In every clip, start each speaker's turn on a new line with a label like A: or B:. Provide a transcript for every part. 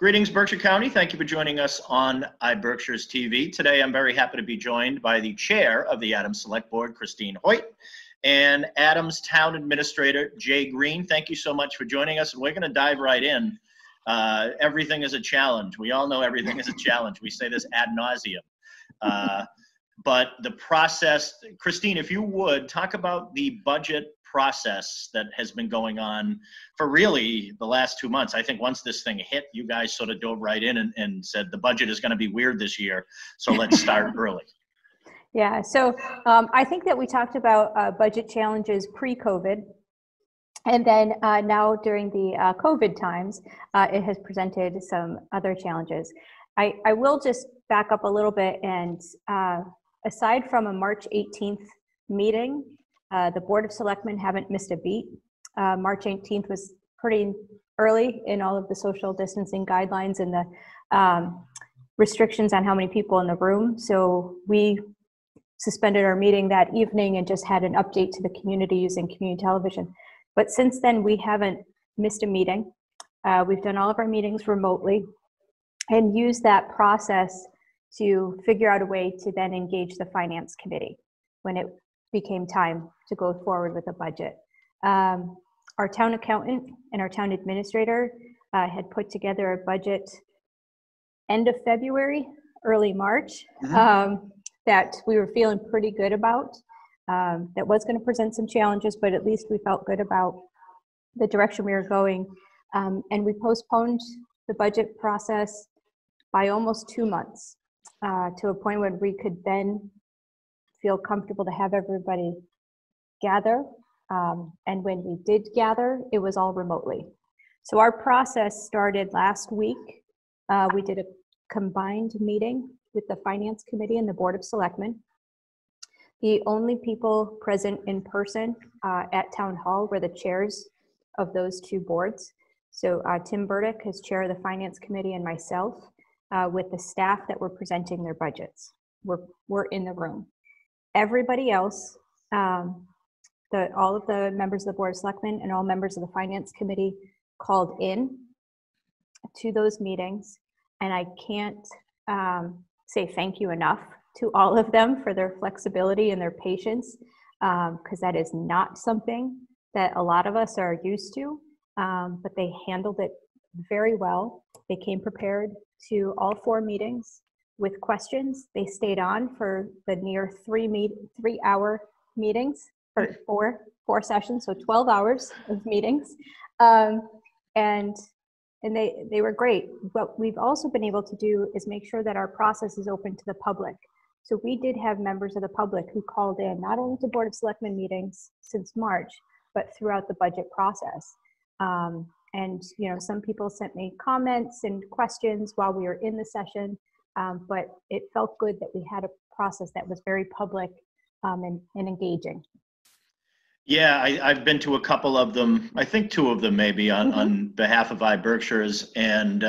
A: Greetings, Berkshire County. Thank you for joining us on iBerkshiresTV. Today, I'm very happy to be joined by the chair of the Adams Select Board, Christine Hoyt, and Adams Town Administrator, Jay Green. Thank you so much for joining us, and we're going to dive right in. Everything is a challenge. We all know everything is a challenge. We say this ad nauseum. But the process, Christine, if you would, talk about the budget process that has been going on for really the last 2 months. I think once this thing hit, you guys sort of dove right in and said the budget is going to be weird this year, so let's start early.
B: Yeah, so I think that we talked about budget challenges pre-COVID, and then now during the COVID times, it has presented some other challenges. I will just back up a little bit, and aside from a March 18th meeting, the Board of Selectmen haven't missed a beat. March 18th was pretty early in all of the social distancing guidelines and the restrictions on how many people in the room. So we suspended our meeting that evening and just had an update to the community using community television. But since then, we haven't missed a meeting. We've done all of our meetings remotely and used that process to figure out a way to then engage the Finance Committee when it became time to go forward with a budget. Our town accountant and our town administrator had put together a budget end of February, early March, that we were feeling pretty good about. That was going to present some challenges, but at least we felt good about the direction we were going. And we postponed the budget process by almost 2 months to a point where we could then feel comfortable to have everybody gather. And when we did gather, it was all remotely. So our process started last week. We did a combined meeting with the Finance Committee and the Board of Selectmen. The only people present in person at Town Hall were the chairs of those two boards. So Tim Burdick is chair of the Finance Committee, and myself with the staff that were presenting their budgets. We're in the room. Everybody else, all of the members of the Board of Selectmen and all members of the Finance Committee called in to those meetings, and I can't say thank you enough to all of them for their flexibility and their patience, because that is not something that a lot of us are used to, but they handled it very well. They came prepared to all 4 meetings with questions. They stayed on for the near 3-hour meetings, or 4 sessions, so 12 hours of meetings. And they were great. What we've also been able to do is make sure that our process is open to the public. So we did have members of the public who called in, not only to Board of Selectmen meetings since March, but throughout the budget process. And some people sent me comments and questions while we were in the session, but it felt good that we had a process that was very public and engaging.
A: Yeah, I've been to a couple of them, I think 2 of them maybe on behalf of iBerkshires, and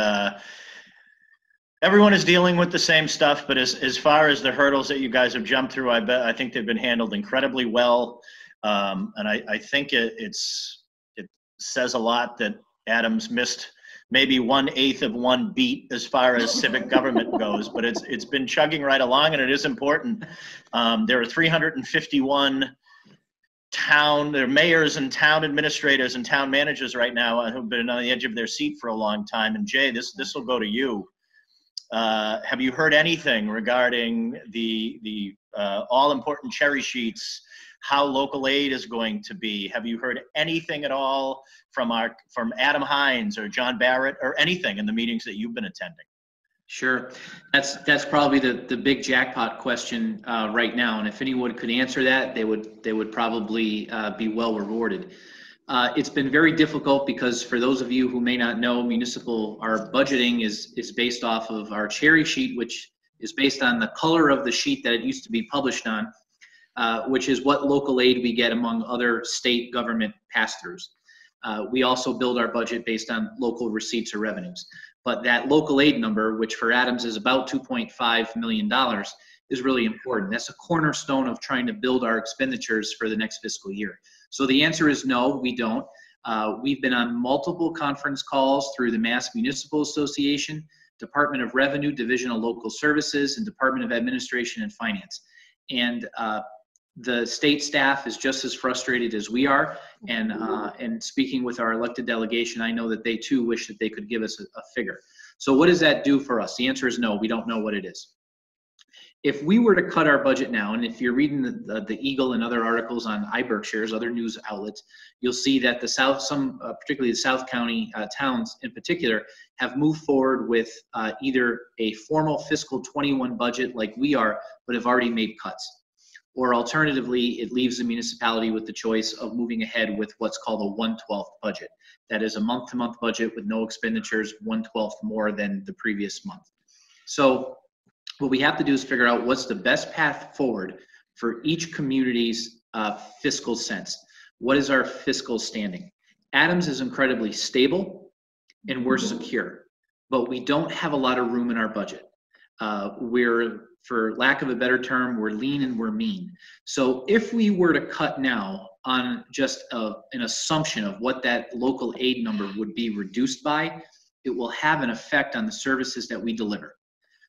A: everyone is dealing with the same stuff, but as far as the hurdles that you guys have jumped through, I think they've been handled incredibly well. And I think it says a lot that Adams missed maybe 1/8 of 1 beat as far as civic government goes, but it's been chugging right along, and it is important. There are 351 there are mayors and town administrators and town managers right now who've been on the edge of their seat for a long time. And Jay, this will go to you. Have you heard anything regarding the all-important cherry sheets, how local aid is going to be? Have you heard anything at all from Adam Hines or John Barrett or anything in the meetings that you've been attending?
C: Sure, that's probably the big jackpot question right now, and if anyone could answer that, they would probably be well rewarded. It's been very difficult because, for those of you who may not know, our budgeting is based off of our cherry sheet, which is based on the color of the sheet that it used to be published on, which is what local aid we get among other state government pass-throughs. We also build our budget based on local receipts or revenues. But that local aid number, which for Adams is about $2.5 million, is really important. That's a cornerstone of trying to build our expenditures for the next fiscal year. So the answer is no, we don't. We've been on multiple conference calls through the Mass Municipal Association, Department of Revenue, Division of Local Services, and Department of Administration and Finance. And the state staff is just as frustrated as we are. And speaking with our elected delegation, I know that they too wish that they could give us a figure. So what does that do for us? The answer is no, we don't know what it is. If we were to cut our budget now, and if you're reading the Eagle and other articles on iBerkshires, other news outlets, you'll see that the South, particularly the South County towns in particular, have moved forward with either a formal fiscal 21 budget like we are, but have already made cuts. Or alternatively, it leaves the municipality with the choice of moving ahead with what's called a 1/12 budget. That is a month-to-month budget with no expenditures, 1/12 more than the previous month. So what we have to do is figure out what's the best path forward for each community's fiscal sense. What is our fiscal standing? Adams is incredibly stable and we're secure, but we don't have a lot of room in our budget. We're, for lack of a better term, we're lean and we're mean. So if we were to cut now on just an assumption of what that local aid number would be reduced by, it will have an effect on the services that we deliver.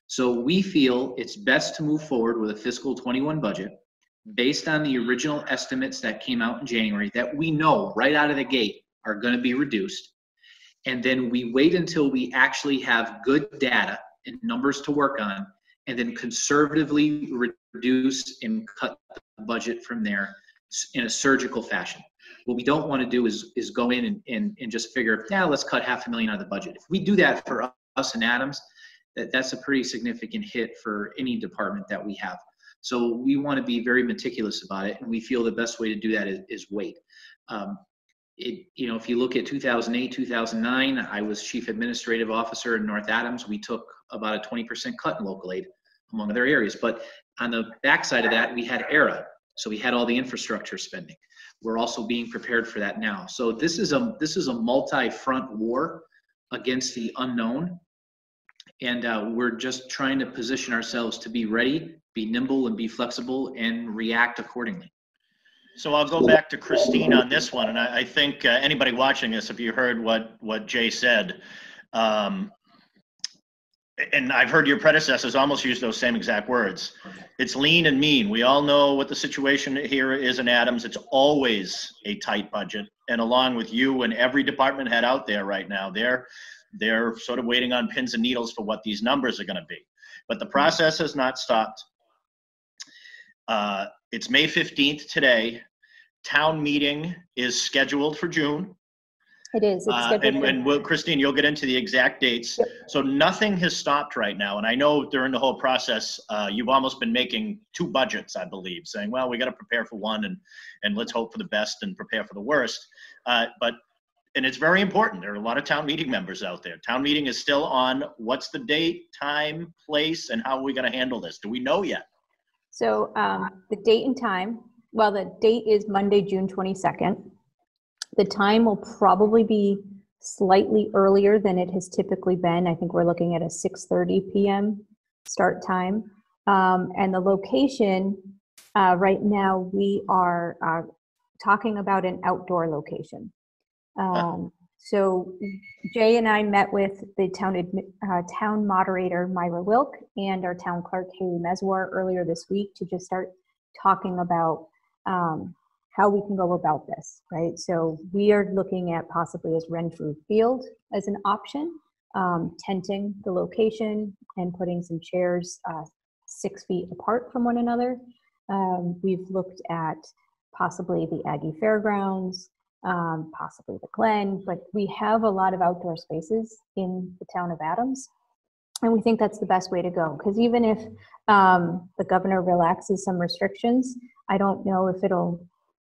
C: So we feel it's best to move forward with a fiscal 21 budget based on the original estimates that came out in January that we know right out of the gate are going to be reduced. And then we wait until we actually have good data and numbers to work on, and then conservatively reduce and cut the budget from there in a surgical fashion. What we don't want to do is go in and just figure, yeah, let's cut $500,000 out of the budget. If we do that for us and Adams, that's a pretty significant hit for any department that we have. So we want to be very meticulous about it, and we feel the best way to do that is wait. You know, if you look at 2008, 2009, I was Chief Administrative Officer in North Adams. We took about a 20% cut in local aid, among other areas. But on the backside of that, we had ERA. So we had all the infrastructure spending. We're also being prepared for that now. So this is a multi-front war against the unknown. And we're just trying to position ourselves to be ready, be nimble, and be flexible, and react accordingly.
A: So I'll go back to Christine on this one, and I think anybody watching this, if you heard what Jay said, and I've heard your predecessors almost use those same exact words. It's lean and mean. We all know what the situation here is in Adams. It's always a tight budget, and along with you and every department head out there right now, they're sort of waiting on pins and needles for what these numbers are going to be. But the process has not stopped. It's May 15th today. Town meeting is scheduled for June.
B: It is. It's scheduled
A: and Christine, you'll get into the exact dates.
B: Yep.
A: So nothing has stopped right now. And I know during the whole process, you've almost been making two budgets, I believe, saying, well, we got to prepare for one and let's hope for the best and prepare for the worst. And it's very important. There are a lot of town meeting members out there. Town meeting is still on. What's the date, time, place, and how are we going to handle this? Do we know yet?
B: So the date and time, well, the date is Monday, June 22nd. The time will probably be slightly earlier than it has typically been. I think we're looking at a 6:30 p.m. start time. And the location, right now we are talking about an outdoor location. So Jay and I met with the town moderator, Myra Wilk, and our town clerk, Haley Meswar, earlier this week to just start talking about how we can go about this, right? So we are looking at possibly as Renfrew Field as an option, tenting the location and putting some chairs 6 feet apart from one another. We've looked at possibly the Aggie Fairgrounds, possibly the Glen, but we have a lot of outdoor spaces in the town of Adams. And we think that's the best way to go. Because even if the governor relaxes some restrictions, I don't know if it'll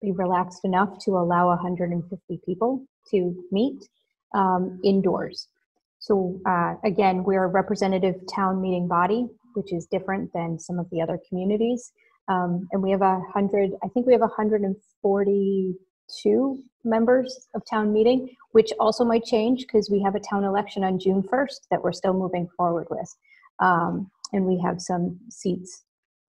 B: be relaxed enough to allow 150 people to meet indoors. So again, we're a representative town meeting body, which is different than some of the other communities. And we have 142 members of town meeting, which also might change because we have a town election on June 1st that we're still moving forward with. And we have some seats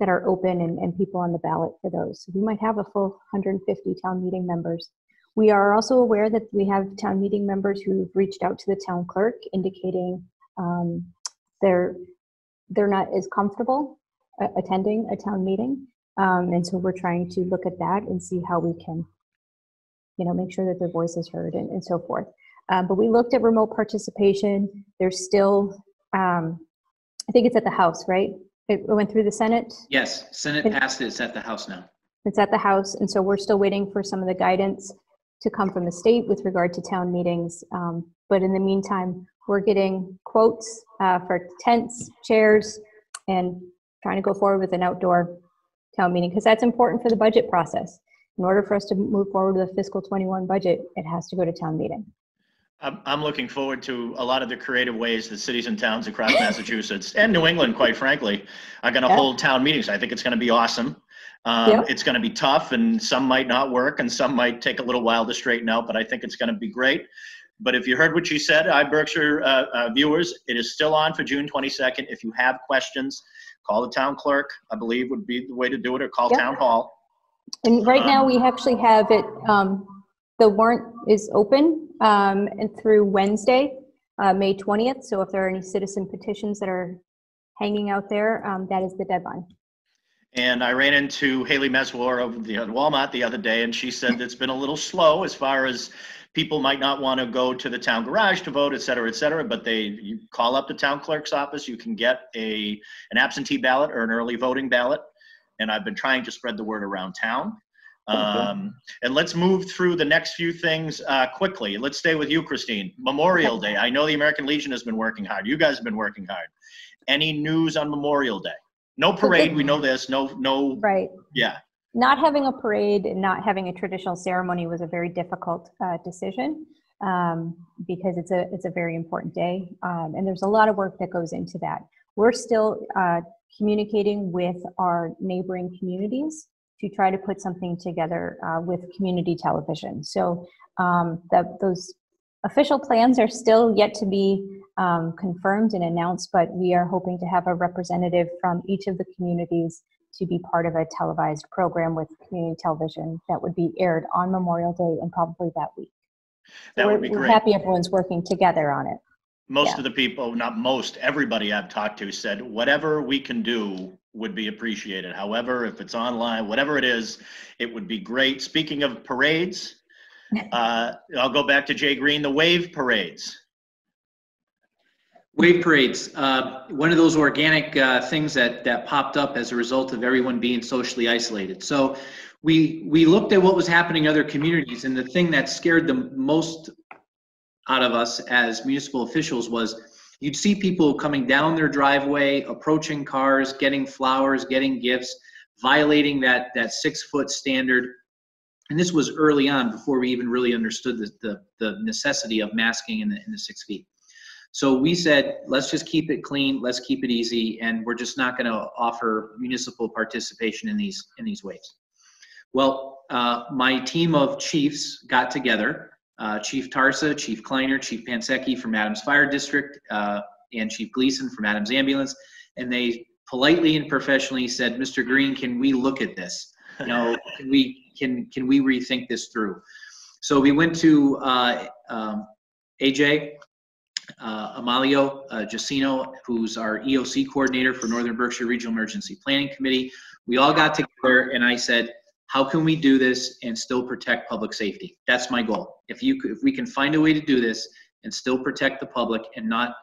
B: that are open and people on the ballot for those. So we might have a full 150 town meeting members. We are also aware that we have town meeting members who've reached out to the town clerk indicating they're not as comfortable attending a town meeting. And so we're trying to look at that and see how we can, make sure that their voice is heard and so forth. But we looked at remote participation. There's still, I think it's at the House, right? It went through the Senate?
C: Yes, Senate passed it. It's at the House now.
B: It's at the House. And so we're still waiting for some of the guidance to come from the state with regard to town meetings. But in the meantime, we're getting quotes for tents, chairs, and trying to go forward with an outdoor town meeting, because that's important for the budget process. In order for us to move forward with a fiscal 21 budget, it has to go to town meeting.
A: I'm looking forward to a lot of the creative ways that cities and towns across Massachusetts and New England, quite frankly, are going to hold town meetings. I think it's going to be awesome. It's going to be tough, and some might not work, and some might take a little while to straighten out, but I think it's going to be great. But if you heard what she said, iBerkshire viewers, it is still on for June 22nd. If you have questions, call the town clerk, I believe would be the way to do it, or call town hall.
B: And right now we actually have it, the warrant is open and through Wednesday, May 20th. So if there are any citizen petitions that are hanging out there, that is the deadline.
A: And I ran into Haley Meswar over the Walmart the other day, and she said it's been a little slow as far as people might not want to go to the town garage to vote, et cetera, but you call up the town clerk's office, you can get an absentee ballot or an early voting ballot. And I've been trying to spread the word around town. And let's move through the next few things quickly. Let's stay with you, Christine. Memorial Day. I know the American Legion has been working hard. You guys have been working hard. Any news on Memorial Day? No parade, we know this. No. Right. Yeah.
B: Not having a parade and not having a traditional ceremony was a very difficult decision because it's a very important day. And there's a lot of work that goes into that. We're still communicating with our neighboring communities to try to put something together with community television. So those official plans are still yet to be confirmed and announced, but we are hoping to have a representative from each of the communities to be part of a televised program with community television that would be aired on Memorial Day and probably that week.
A: That would be great.
B: We're happy everyone's working together on it.
A: Most of the people, not most, everybody I've talked to said whatever we can do would be appreciated. However, if it's online, whatever it is, it would be great. Speaking of parades, I'll go back to Jay Green, the wave parades.
C: Wave parades, one of those organic things that popped up as a result of everyone being socially isolated. So we looked at what was happening in other communities, and the thing that scared the most out of us as municipal officials was you'd see people coming down their driveway, approaching cars, getting flowers, getting gifts, violating that 6-foot standard. And this was early on, before we even really understood the necessity of masking in the 6 feet. So we said, let's just keep it clean, let's keep it easy, and we're just not going to offer municipal participation in these waves. Well, my team of chiefs got together. Chief Tarsa, Chief Kleiner, Chief Pansecki from Adams Fire District, and Chief Gleason from Adams Ambulance, and they politely and professionally said, Mr. Green, can we look at this? Can we rethink this through? So we went to AJ, Amalio Jacino, who's our EOC coordinator for Northern Berkshire Regional Emergency Planning Committee. We all got together, and I said, how can we do this and still protect public safety? That's my goal. If we can find a way to do this and still protect the public and not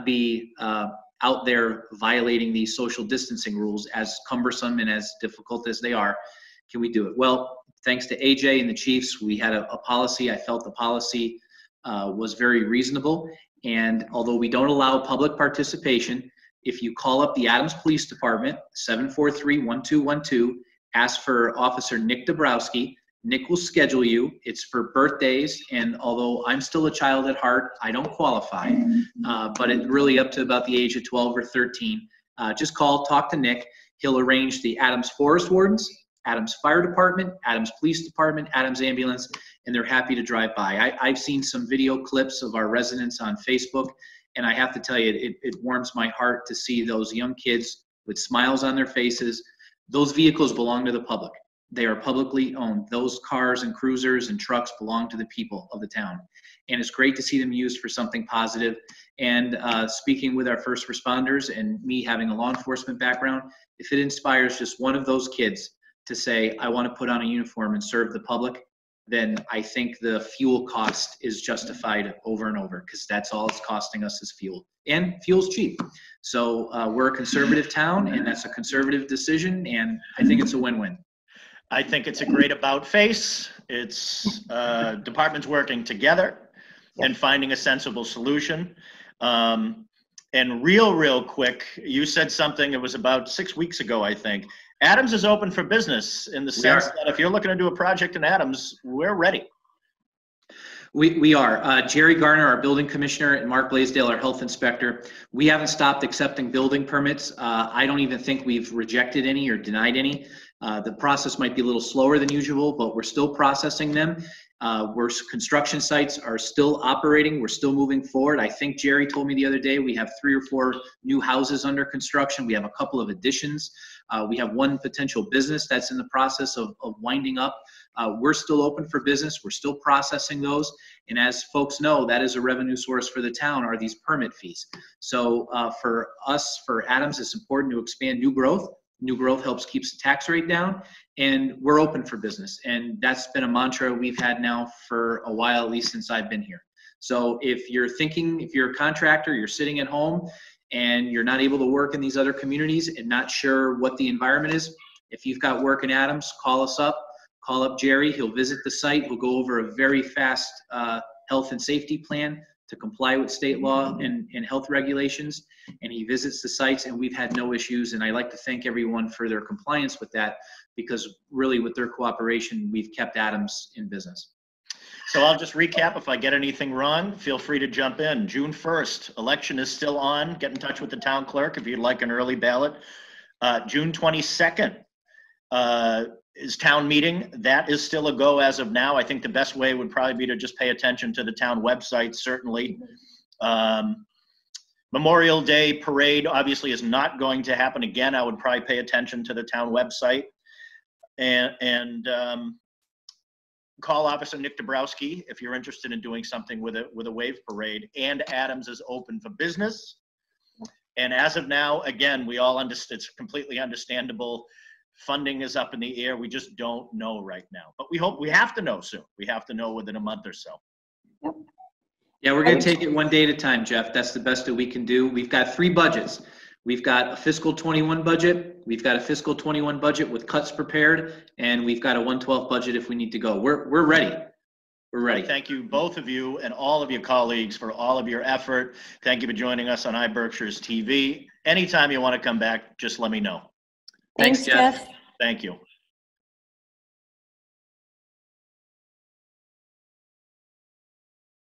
C: be out there violating these social distancing rules, as cumbersome and as difficult as they are, can we do it? Well, thanks to AJ and the chiefs, we had a policy. I felt the policy was very reasonable. And although we don't allow public participation, if you call up the Adams Police Department, 743-1212, ask for Officer Nick Dabrowski. Nick will schedule you. It's for birthdays, and although I'm still a child at heart, I don't qualify, but it's really up to about the age of 12 or 13. Just call, talk to Nick. He'll arrange the Adams Forest Wardens, Adams Fire Department, Adams Police Department, Adams Ambulance, and they're happy to drive by. I've seen some video clips of our residents on Facebook, and I have to tell you, it warms my heart to see those young kids with smiles on their faces. Those vehicles belong to the public. They are publicly owned. Those cars and cruisers and trucks belong to the people of the town. And it's great to see them used for something positive. And speaking with our first responders and me having a law enforcement background, if it inspires just one of those kids to say, I want to put on a uniform and serve the public, then I think the fuel cost is justified over and over, because that's all it's costing us is fuel. And fuel's cheap. So we're a conservative town, and that's a conservative decision, and I think it's a win-win.
A: I think it's a great about face. It's departments working together and finding a sensible solution. And real quick, you said something, it was about 6 weeks ago, I think. Adams is open for business in the sense that if you're looking to do a project in Adams, we're ready.
C: We are. Jerry Garner, our building commissioner, and Mark Blaisdell, our health inspector. We haven't stopped accepting building permits. I don't even think we've rejected any or denied any. The process might be a little slower than usual, but we're still processing them. Construction sites are still operating. We're still moving forward. I think Jerry told me the other day we have 3 or 4 new houses under construction. We have a couple of additions. We have one potential business that's in the process of winding up. We're still open for business. We're still processing those. And as folks know, that is a revenue source for the town, are these permit fees. So for us, for Adams, it's important to expand new growth. New growth helps keeps the tax rate down, and we're open for business. And that's been a mantra we've had now for a while, at least since I've been here. So if you're a contractor, you're sitting at home and you're not able to work in these other communities and not sure what the environment is, if you've got work in Adams, call us up, call up Jerry. He'll visit the site. He'll go over a very fast health and safety plan to comply with state law and health regulations. And he visits the sites, and we've had no issues. And I like to thank everyone for their compliance with that, because really with their cooperation, we've kept Adams in business.
A: So I'll just recap. If I get anything wrong, feel free to jump in. June 1st, election is still on. Get in touch with the town clerk if you'd like an early ballot. June 22nd is town meeting. That is still a go as of now. I think the best way would probably be to just pay attention to the town website, certainly. Memorial Day parade obviously is not going to happen again. I would probably pay attention to the town website. And call Officer Nick Dabrowski if you're interested in doing something with a wave parade. And Adams is open for business. And as of now, again, we all understand, it's completely understandable. Funding is up in the air. We just don't know right now. But we have to know soon. We have to know within a month or so.
B: Yep.
C: Yeah, we're going to take it one day at a time, Jeff. That's the best that we can do. We've got 3 budgets. We've got a fiscal 21 budget. We've got a fiscal 21 budget with cuts prepared, and we've got a 112 budget if we need to go. We're ready. We're ready.
A: Thank you, both of you and all of your colleagues, for all of your effort. Thank you for joining us on iBerkshiresTV. Anytime you want to come back, just let me know.
C: Thanks, Jeff.
A: Thank you.